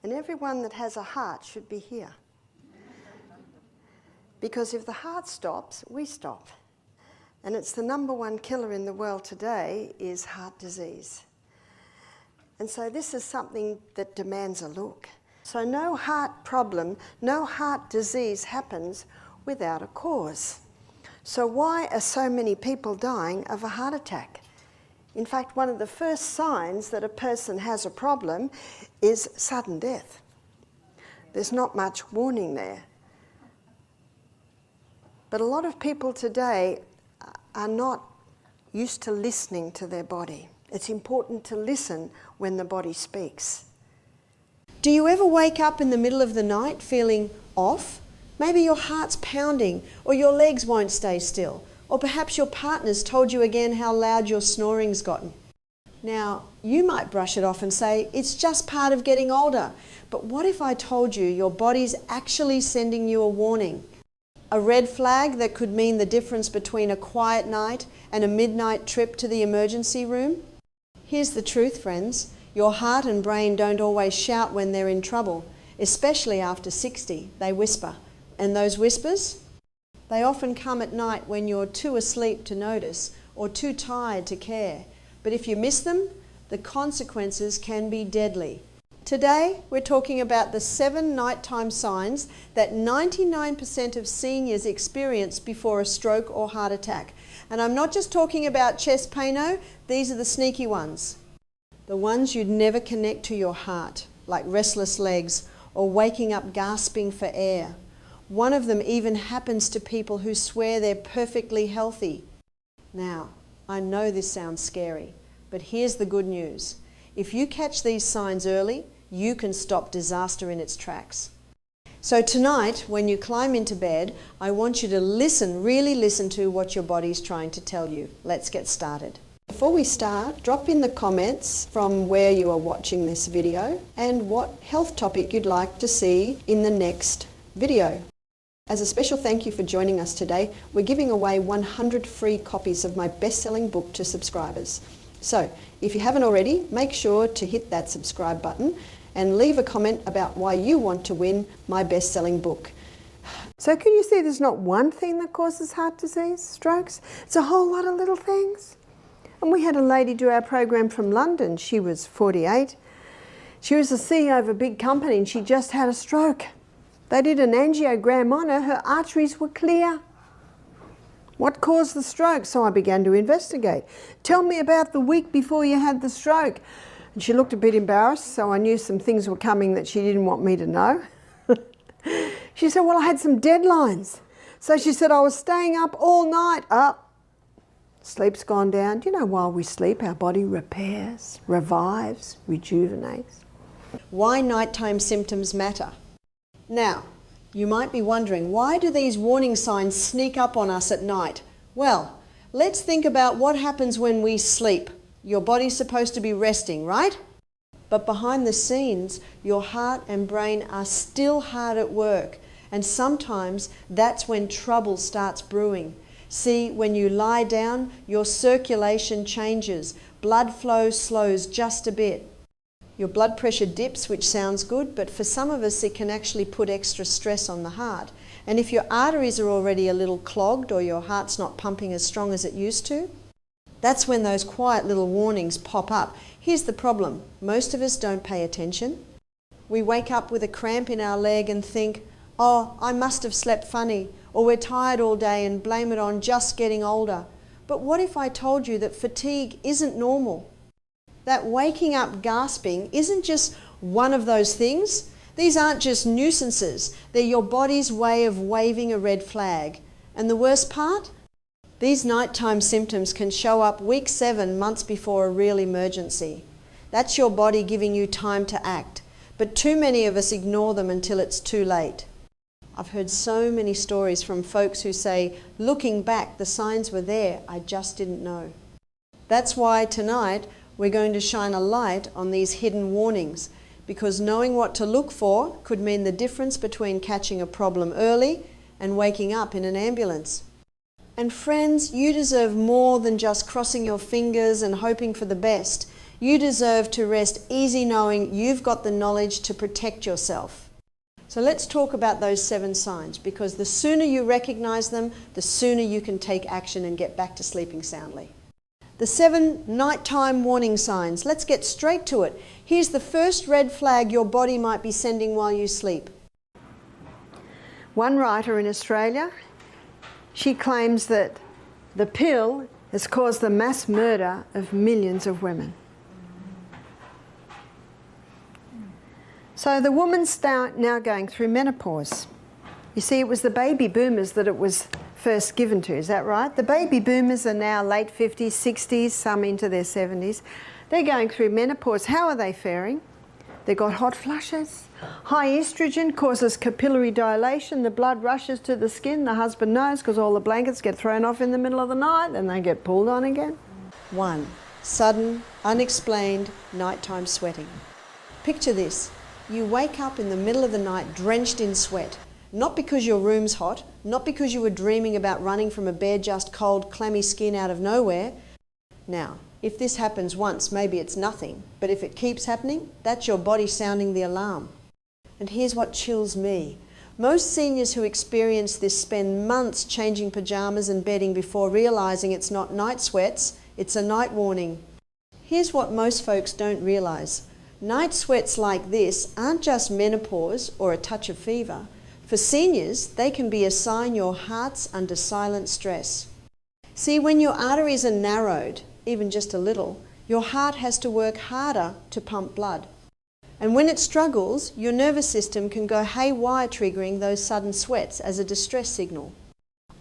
And everyone that has a heart should be here. Because if the heart stops, we stop. And it's the #1 killer in the world today is heart disease. And so this is something that demands a look. So no heart problem, no heart disease happens without a cause. So why are so many people dying of a heart attack? In fact, one of the first signs that a person has a problem is sudden death. There's not much warning there. But a lot of people today are not used to listening to their body. It's important to listen when the body speaks. Do you ever wake up in the middle of the night feeling off? Maybe your heart's pounding, or your legs won't stay still, or perhaps your partner's told you again how loud your snoring's gotten. Now, you might brush it off and say, it's just part of getting older. But what if I told you your body's actually sending you a warning? A red flag that could mean the difference between a quiet night and a midnight trip to the emergency room? Here's the truth, friends. Your heart and brain don't always shout when they're in trouble, especially after 60. They whisper. And those whispers? They often come at night when you're too asleep to notice or too tired to care. But if you miss them, the consequences can be deadly. Today, we're talking about the 7 nighttime signs that 99% of seniors experience before a stroke or heart attack. And I'm not just talking about chest pain, these are the sneaky ones. The ones you'd never connect to your heart, like restless legs or waking up gasping for air. One of them even happens to people who swear they're perfectly healthy. Now, I know this sounds scary, but here's the good news. If you catch these signs early, you can stop disaster in its tracks. So tonight, when you climb into bed, I want you to listen, really listen to what your body's trying to tell you. Let's get started. Before we start, drop in the comments from where you are watching this video and what health topic you'd like to see in the next video. As a special thank you for joining us today, we're giving away 100 free copies of my best-selling book to subscribers. So, if you haven't already, make sure to hit that subscribe button and leave a comment about why you want to win my best-selling book. So can you see there's not one thing that causes heart disease, strokes? It's a whole lot of little things. And we had a lady do our program from London. She was 48. She was the CEO of a big company and she just had a stroke. They did an angiogram on her. Her arteries were clear. What caused the stroke? So I began to investigate. Tell me about the week before you had the stroke. And she looked a bit embarrassed, so I knew some things were coming that she didn't want me to know. She said, well, I had some deadlines. So she said, I was staying up all night. Sleep's gone down. Do you know while we sleep, our body repairs, revives, rejuvenates? Why nighttime symptoms matter. Now, you might be wondering, why do these warning signs sneak up on us at night? Well, let's think about what happens when we sleep. Your body's supposed to be resting, right? But behind the scenes, your heart and brain are still hard at work. And sometimes that's when trouble starts brewing. See, when you lie down, your circulation changes. Blood flow slows just a bit. Your blood pressure dips, which sounds good, but for some of us it can actually put extra stress on the heart. And if your arteries are already a little clogged or your heart's not pumping as strong as it used to, that's when those quiet little warnings pop up. Here's the problem. Most of us don't pay attention. We wake up with a cramp in our leg and think, oh, I must have slept funny, or we're tired all day and blame it on just getting older. But what if I told you that fatigue isn't normal? That waking up gasping isn't just one of those things. These aren't just nuisances. They're your body's way of waving a red flag. And the worst part? These nighttime symptoms can show up week 7, months before a real emergency. That's your body giving you time to act. But too many of us ignore them until it's too late. I've heard so many stories from folks who say, looking back, the signs were there, I just didn't know. That's why tonight we're going to shine a light on these hidden warnings, because knowing what to look for could mean the difference between catching a problem early and waking up in an ambulance. And friends, you deserve more than just crossing your fingers and hoping for the best. You deserve to rest easy knowing you've got the knowledge to protect yourself. So let's talk about those 7 signs, because the sooner you recognize them, the sooner you can take action and get back to sleeping soundly. The 7 nighttime warning signs. Let's get straight to it. Here's the first red flag your body might be sending while you sleep. One writer in Australia, she claims that the pill has caused the mass murder of millions of women. So the woman's now going through menopause. You see, it was the baby boomers that it was first given to, is that right? The baby boomers are now late 50s, 60s, some into their 70s. They're going through menopause. How are they faring? They've got hot flushes. High estrogen causes capillary dilation. The blood rushes to the skin. The husband knows because all the blankets get thrown off in the middle of the night and they get pulled on again. 1. Sudden, unexplained nighttime sweating. Picture this. You wake up in the middle of the night drenched in sweat. Not because your room's hot, not because you were dreaming about running from a bare just cold, clammy skin out of nowhere. Now, if this happens once, maybe it's nothing, but if it keeps happening, that's your body sounding the alarm. And here's what chills me. Most seniors who experience this spend months changing pajamas and bedding before realising it's not night sweats, it's a night warning. Here's what most folks don't realise. Night sweats like this aren't just menopause or a touch of fever. For seniors, they can be a sign your heart's under silent stress. See, when your arteries are narrowed, even just a little, your heart has to work harder to pump blood. And when it struggles, your nervous system can go haywire, triggering those sudden sweats as a distress signal.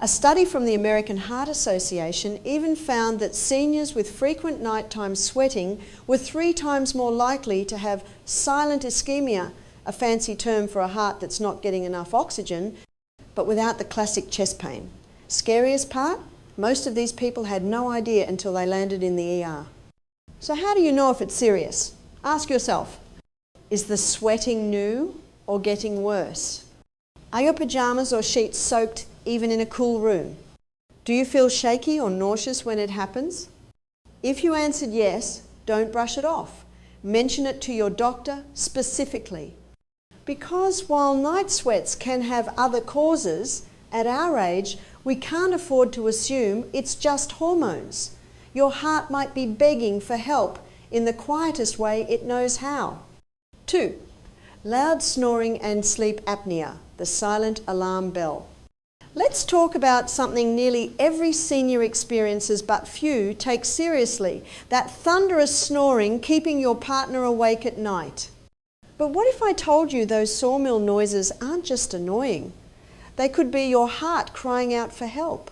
A study from the American Heart Association even found that seniors with frequent nighttime sweating were 3 times more likely to have silent ischemia, a fancy term for a heart that's not getting enough oxygen, but without the classic chest pain. Scariest part? Most of these people had no idea until they landed in the ER. So how do you know if it's serious? Ask yourself, is the sweating new or getting worse? Are your pajamas or sheets soaked even in a cool room? Do you feel shaky or nauseous when it happens? If you answered yes, don't brush it off. Mention it to your doctor specifically. Because while night sweats can have other causes, at our age, we can't afford to assume it's just hormones. Your heart might be begging for help in the quietest way it knows how. 2. Loud snoring and sleep apnea, the silent alarm bell. Let's talk about something nearly every senior experiences but few take seriously, that thunderous snoring keeping your partner awake at night. But what if I told you those sawmill noises aren't just annoying? They could be your heart crying out for help.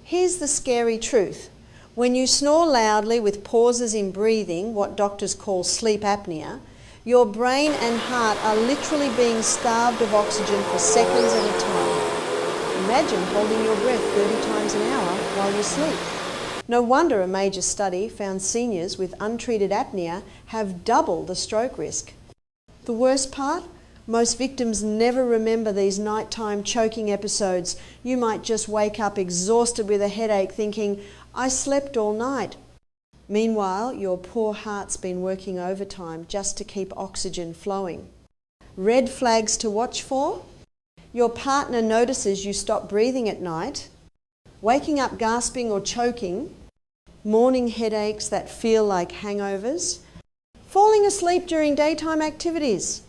Here's the scary truth. When you snore loudly with pauses in breathing, what doctors call sleep apnea, your brain and heart are literally being starved of oxygen for seconds at a time. Imagine holding your breath 30 times an hour while you sleep. No wonder a major study found seniors with untreated apnea have double the stroke risk. The worst part? Most victims never remember these nighttime choking episodes. You might just wake up exhausted with a headache thinking, I slept all night. Meanwhile, your poor heart's been working overtime just to keep oxygen flowing. Red flags to watch for? Your partner notices you stop breathing at night, waking up gasping or choking, morning headaches that feel like hangovers, falling asleep during daytime activities.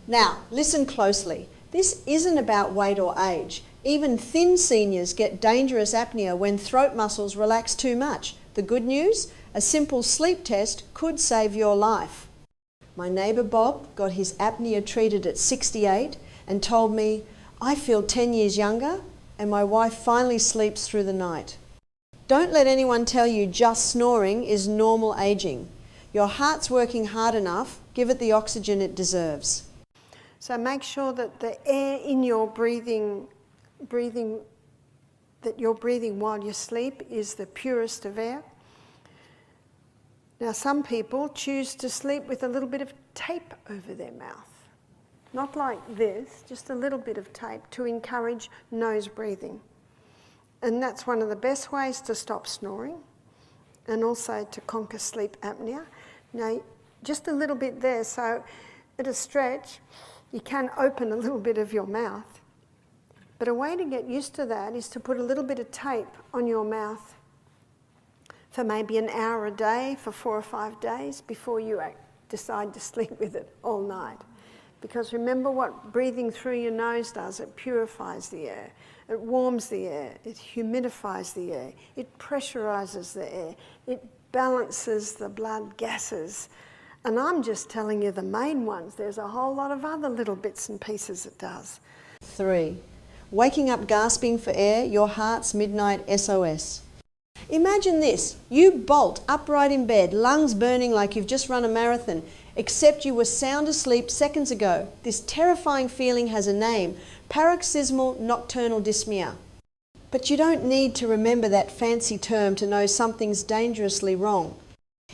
Now, listen closely. This isn't about weight or age. Even thin seniors get dangerous apnea when throat muscles relax too much. The good news? A simple sleep test could save your life. My neighbour Bob got his apnea treated at 68 and told me, I feel 10 years younger and my wife finally sleeps through the night. Don't let anyone tell you just snoring is normal aging. Your heart's working hard enough, give it the oxygen it deserves. So make sure that the air in your breathing while you sleep is the purest of air. Now some people choose to sleep with a little bit of tape over their mouth. Not like this, just a little bit of tape to encourage nose breathing. And that's one of the best ways to stop snoring and also to conquer sleep apnea. Now, just a little bit there, so at a stretch, you can open a little bit of your mouth. But a way to get used to that is to put a little bit of tape on your mouth for maybe an hour a day for 4 or 5 days before you decide to sleep with it all night. Because remember what breathing through your nose does, it purifies the air, it warms the air, it humidifies the air, it pressurizes the air, it balances the blood gases. And I'm just telling you the main ones. There's a whole lot of other little bits and pieces it does. 3. Waking up gasping for air, your heart's midnight SOS. Imagine this, you bolt upright in bed, lungs burning like you've just run a marathon, except you were sound asleep seconds ago. This terrifying feeling has a name, paroxysmal nocturnal dyspnea. But you don't need to remember that fancy term to know something's dangerously wrong.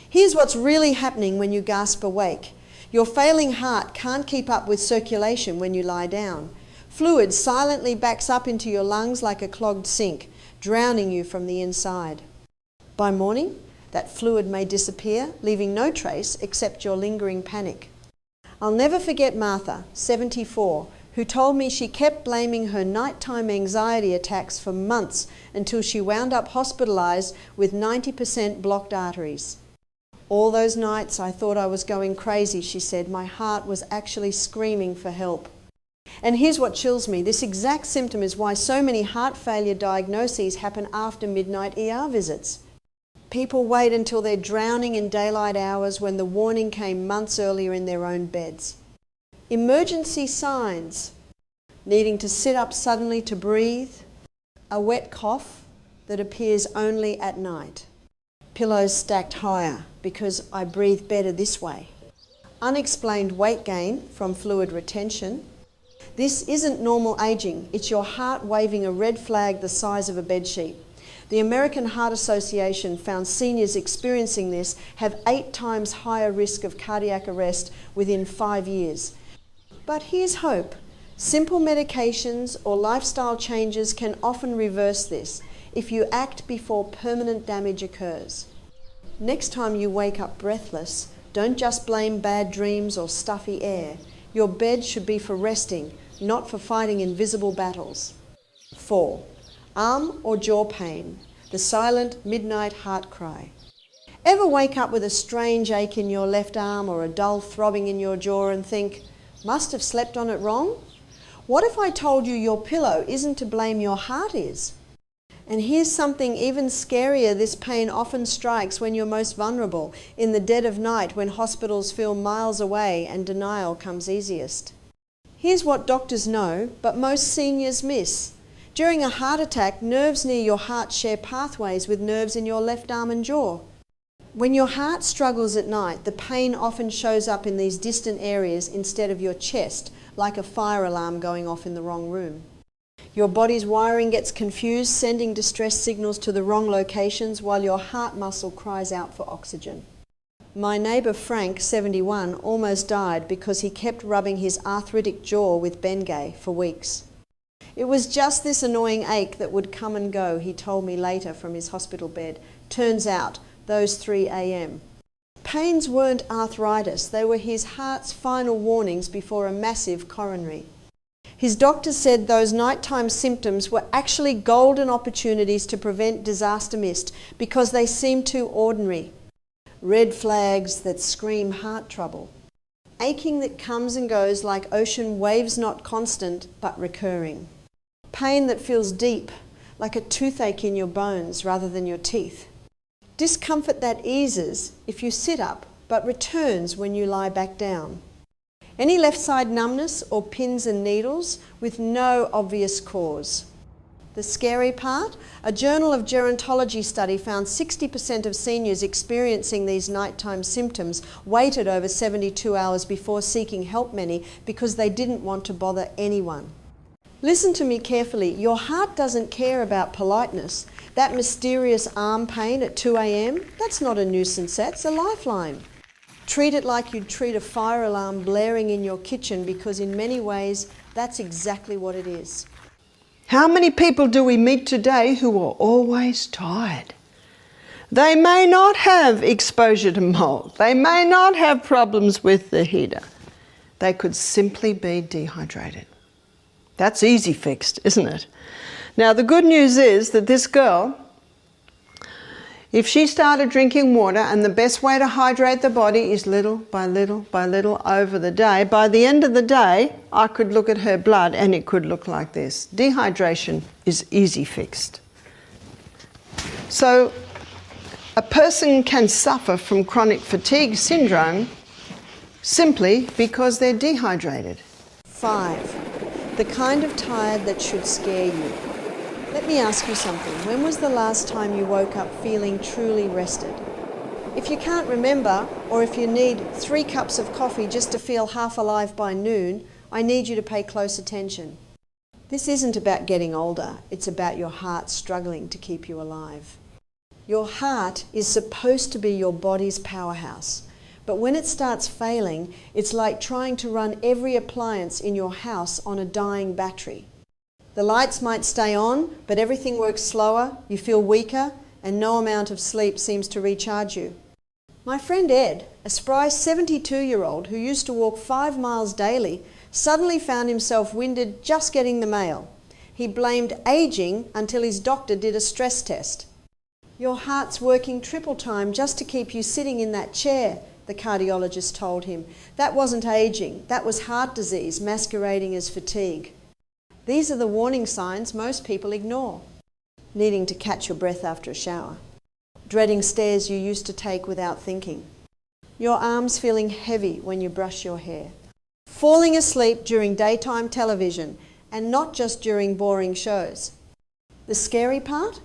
Here's what's really happening when you gasp awake. Your failing heart can't keep up with circulation when you lie down. Fluid silently backs up into your lungs like a clogged sink, drowning you from the inside. By morning, that fluid may disappear, leaving no trace except your lingering panic. I'll never forget Martha, 74, who told me she kept blaming her nighttime anxiety attacks for months until she wound up hospitalized with 90% blocked arteries. All those nights I thought I was going crazy, she said. My heart was actually screaming for help. And here's what chills me. This exact symptom is why so many heart failure diagnoses happen after midnight ER visits. People wait until they're drowning in daylight hours when the warning came months earlier in their own beds. Emergency signs: needing to sit up suddenly to breathe, a wet cough that appears only at night, pillows stacked higher because I breathe better this way, unexplained weight gain from fluid retention. This isn't normal aging, it's your heart waving a red flag the size of a bedsheet. The American Heart Association found seniors experiencing this have 8 times higher risk of cardiac arrest within 5 years. But here's hope. Simple medications or lifestyle changes can often reverse this if you act before permanent damage occurs. Next time you wake up breathless, don't just blame bad dreams or stuffy air. Your bed should be for resting, not for fighting invisible battles. 4. Arm or jaw pain, the silent midnight heart cry. Ever wake up with a strange ache in your left arm or a dull throbbing in your jaw and think, must have slept on it wrong? What if I told you your pillow isn't to blame, your heart is? And here's something even scarier. This pain often strikes when you're most vulnerable, in the dead of night when hospitals feel miles away and denial comes easiest. Here's what doctors know, but most seniors miss. During a heart attack, nerves near your heart share pathways with nerves in your left arm and jaw. When your heart struggles at night, the pain often shows up in these distant areas instead of your chest, like a fire alarm going off in the wrong room. Your body's wiring gets confused, sending distress signals to the wrong locations while your heart muscle cries out for oxygen. My neighbour Frank, 71, almost died because he kept rubbing his arthritic jaw with Bengay for weeks. It was just this annoying ache that would come and go, he told me later from his hospital bed. Turns out, those 3 a.m. Pains weren't arthritis, they were his heart's final warnings before a massive coronary. His doctor said those nighttime symptoms were actually golden opportunities to prevent disaster missed because they seemed too ordinary. Red flags that scream heart trouble. Aching that comes and goes like ocean waves, not constant but recurring. Pain that feels deep, like a toothache in your bones rather than your teeth. Discomfort that eases if you sit up but returns when you lie back down. Any left side numbness or pins and needles with no obvious cause. The scary part? A Journal of Gerontology study found 60% of seniors experiencing these nighttime symptoms waited over 72 hours before seeking help, many because they didn't want to bother anyone. Listen to me carefully. Your heart doesn't care about politeness. That mysterious arm pain at 2 a.m., that's not a nuisance, that's a lifeline. Treat it like you'd treat a fire alarm blaring in your kitchen, because in many ways, that's exactly what it is. How many people do we meet today who are always tired? They may not have exposure to mold. They may not have problems with the heater. They could simply be dehydrated. That's easy fixed, isn't it? Now, the good news is that this girl, if she started drinking water, and the best way to hydrate the body is little by little by little over the day, by the end of the day, I could look at her blood and it could look like this. Dehydration is easy fixed. So a person can suffer from chronic fatigue syndrome simply because they're dehydrated. 5. The kind of tired that should scare you. Let me ask you something. When was the last time you woke up feeling truly rested? If you can't remember, or if you need 3 cups of coffee just to feel half alive by noon, I need you to pay close attention. This isn't about getting older. It's about your heart struggling to keep you alive. Your heart is supposed to be your body's powerhouse. But when it starts failing, it's like trying to run every appliance in your house on a dying battery. The lights might stay on, but everything works slower, you feel weaker, and no amount of sleep seems to recharge you. My friend Ed, a spry 72-year-old who used to walk 5 miles daily, suddenly found himself winded just getting the mail. He blamed aging until his doctor did a stress test. Your heart's working triple time just to keep you sitting in that chair, the cardiologist told him. That wasn't aging, that was heart disease masquerading as fatigue. These are the warning signs most people ignore. Needing to catch your breath after a shower. Dreading stairs you used to take without thinking. Your arms feeling heavy when you brush your hair. Falling asleep during daytime television, and not just during boring shows. The scary part?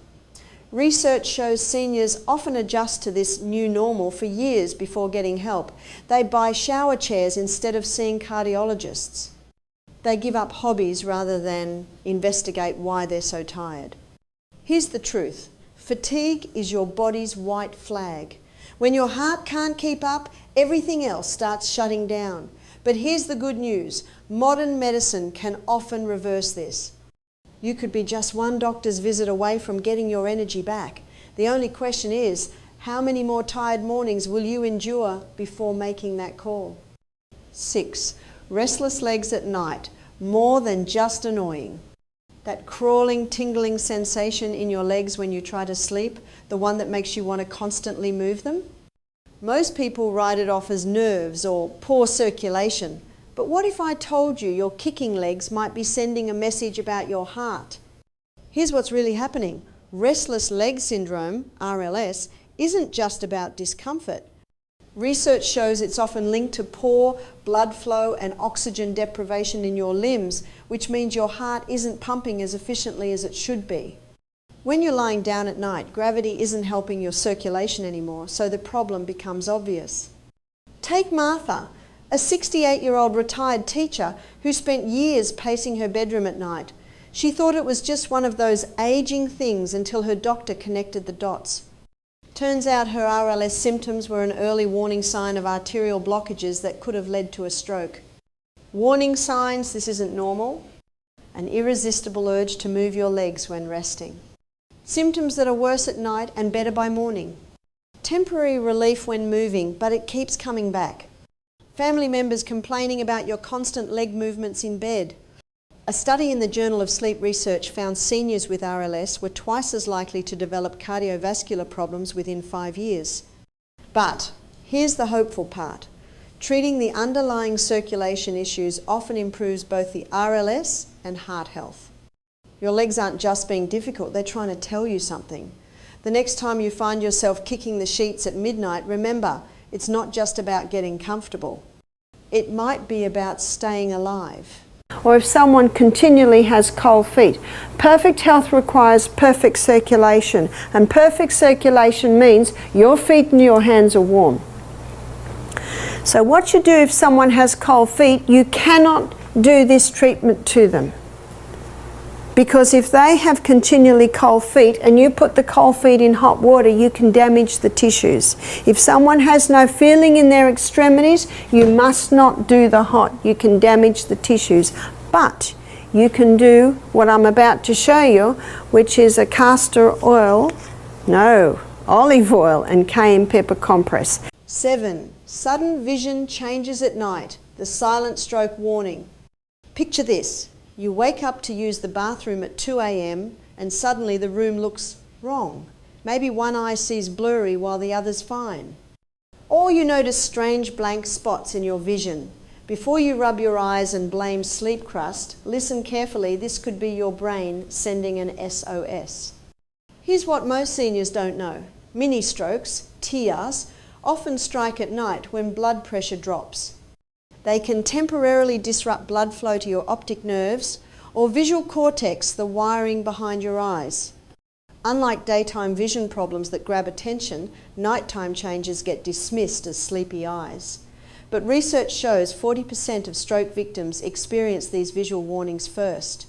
Research shows seniors often adjust to this new normal for years before getting help. They buy shower chairs instead of seeing cardiologists. They give up hobbies rather than investigate why they're so tired. Here's the truth. Fatigue is your body's white flag. When your heart can't keep up, everything else starts shutting down. But here's the good news. Modern medicine can often reverse this. You could be just one doctor's visit away from getting your energy back. The only question is, how many more tired mornings will you endure before making that call? 6. Restless legs at night, more than just annoying. That crawling, tingling sensation in your legs when you try to sleep, the one that makes you want to constantly move them? Most people write it off as nerves or poor circulation. But what if I told you your kicking legs might be sending a message about your heart? Here's what's really happening. Restless leg syndrome, RLS, isn't just about discomfort. Research shows it's often linked to poor blood flow and oxygen deprivation in your limbs, which means your heart isn't pumping as efficiently as it should be. When you're lying down at night, gravity isn't helping your circulation anymore, so the problem becomes obvious. Take Martha, a 68-year-old retired teacher who spent years pacing her bedroom at night. She thought it was just one of those aging things until her doctor connected the dots. Turns out her RLS symptoms were an early warning sign of arterial blockages that could have led to a stroke. Warning signs this isn't normal. An irresistible urge to move your legs when resting. Symptoms that are worse at night and better by morning. Temporary relief when moving, but it keeps coming back. Family members complaining about your constant leg movements in bed. A study in the Journal of Sleep Research found seniors with RLS were twice as likely to develop cardiovascular problems within 5 years. But here's the hopeful part. Treating the underlying circulation issues often improves both the RLS and heart health. Your legs aren't just being difficult, they're trying to tell you something. The next time you find yourself kicking the sheets at midnight, remember, it's not just about getting comfortable. It might be about staying alive. Or if someone continually has cold feet. Perfect health requires perfect circulation, and perfect circulation means your feet and your hands are warm. So what you do if someone has cold feet, you cannot do this treatment to them. Because if they have continually cold feet and you put the cold feet in hot water, you can damage the tissues. If someone has no feeling in their extremities, you must not do the hot. You can damage the tissues. But you can do what I'm about to show you, which is a castor oil, olive oil and cayenne pepper compress. 7. Sudden vision changes at night, the silent stroke warning. Picture this. You wake up to use the bathroom at 2 a.m. and suddenly the room looks wrong. Maybe one eye sees blurry while the other's fine. Or you notice strange blank spots in your vision. Before you rub your eyes and blame sleep crust, listen carefully. This could be your brain sending an SOS. Here's what most seniors don't know. Mini strokes, TIAs, often strike at night when blood pressure drops. They can temporarily disrupt blood flow to your optic nerves or visual cortex, the wiring behind your eyes. Unlike daytime vision problems that grab attention, nighttime changes get dismissed as sleepy eyes. But research shows 40% of stroke victims experience these visual warnings first.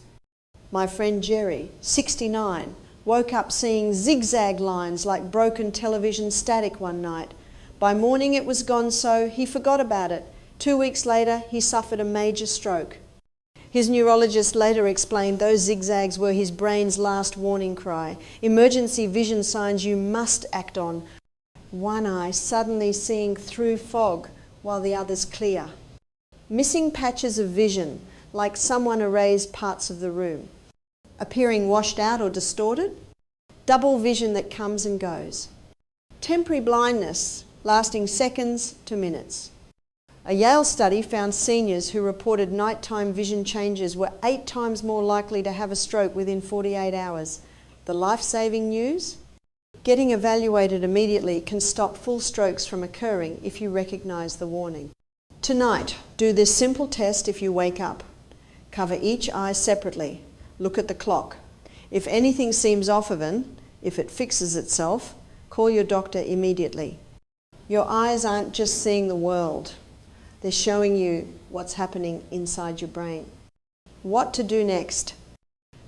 My friend Jerry, 69, woke up seeing zigzag lines like broken television static one night. By morning it was gone, so he forgot about it. 2 weeks later, he suffered a major stroke. His neurologist later explained those zigzags were his brain's last warning cry. Emergency vision signs you must act on. One eye suddenly seeing through fog while the other's clear. Missing patches of vision, like someone erased parts of the room. Appearing washed out or distorted. Double vision that comes and goes. Temporary blindness, lasting seconds to minutes. A Yale study found seniors who reported nighttime vision changes were 8 times more likely to have a stroke within 48 hours. The life-saving news? Getting evaluated immediately can stop full strokes from occurring if you recognise the warning. Tonight, do this simple test if you wake up. Cover each eye separately. Look at the clock. If anything seems off even, if it fixes itself, call your doctor immediately. Your eyes aren't just seeing the world. They're showing you what's happening inside your brain. What to do next?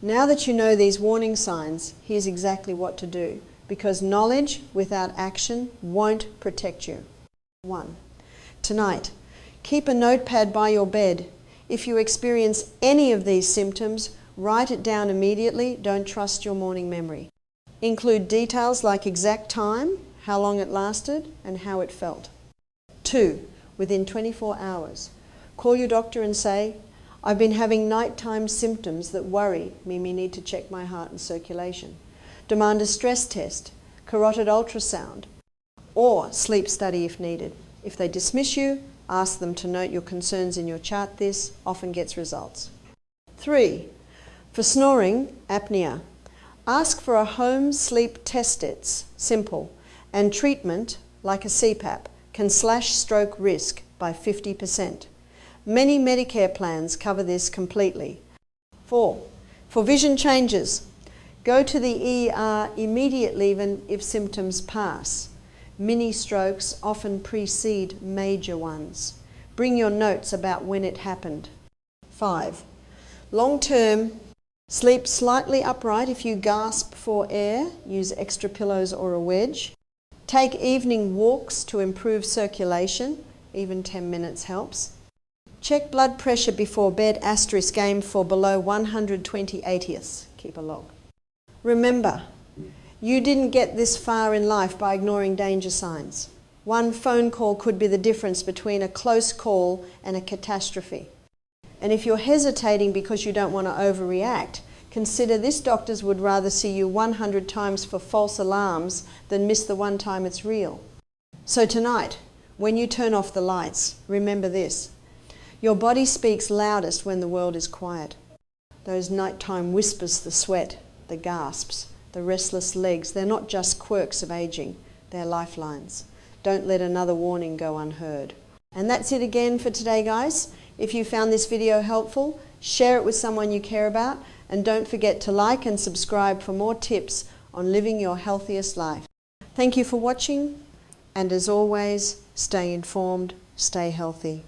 Now that you know these warning signs, here's exactly what to do, because knowledge without action won't protect you. 1. Tonight, keep a notepad by your bed. If you experience any of these symptoms, write it down immediately. Don't trust your morning memory. Include details like exact time, how long it lasted, and how it felt. 2. Within 24 hours, call your doctor and say, I've been having nighttime symptoms that worry me need to check my heart and circulation. Demand a stress test, carotid ultrasound, or sleep study if needed. If they dismiss you, ask them to note your concerns in your chart. This often gets results. 3. For snoring, apnea, ask for a home sleep test. It's simple, and treatment, like a CPAP, can slash stroke risk by 50%. Many Medicare plans cover this completely. 4. For vision changes, go to the ER immediately even if symptoms pass. Mini strokes often precede major ones. Bring your notes about when it happened. 5. Long term, sleep slightly upright if you gasp for air, use extra pillows or a wedge. Take evening walks to improve circulation, even 10 minutes helps. Check blood pressure before bed, * aim for below 120/80. Keep a log. Remember, you didn't get this far in life by ignoring danger signs. One phone call could be the difference between a close call and a catastrophe. And if you're hesitating because you don't want to overreact, consider this doctors would rather see you 100 times for false alarms than miss the one time it's real. So tonight, when you turn off the lights, remember this. Your body speaks loudest when the world is quiet. Those nighttime whispers, the sweat, the gasps, the restless legs, they're not just quirks of aging, they're lifelines. Don't let another warning go unheard. And that's it again for today, guys. If you found this video helpful, share it with someone you care about, and don't forget to like and subscribe for more tips on living your healthiest life. Thank you for watching, and as always, stay informed, stay healthy.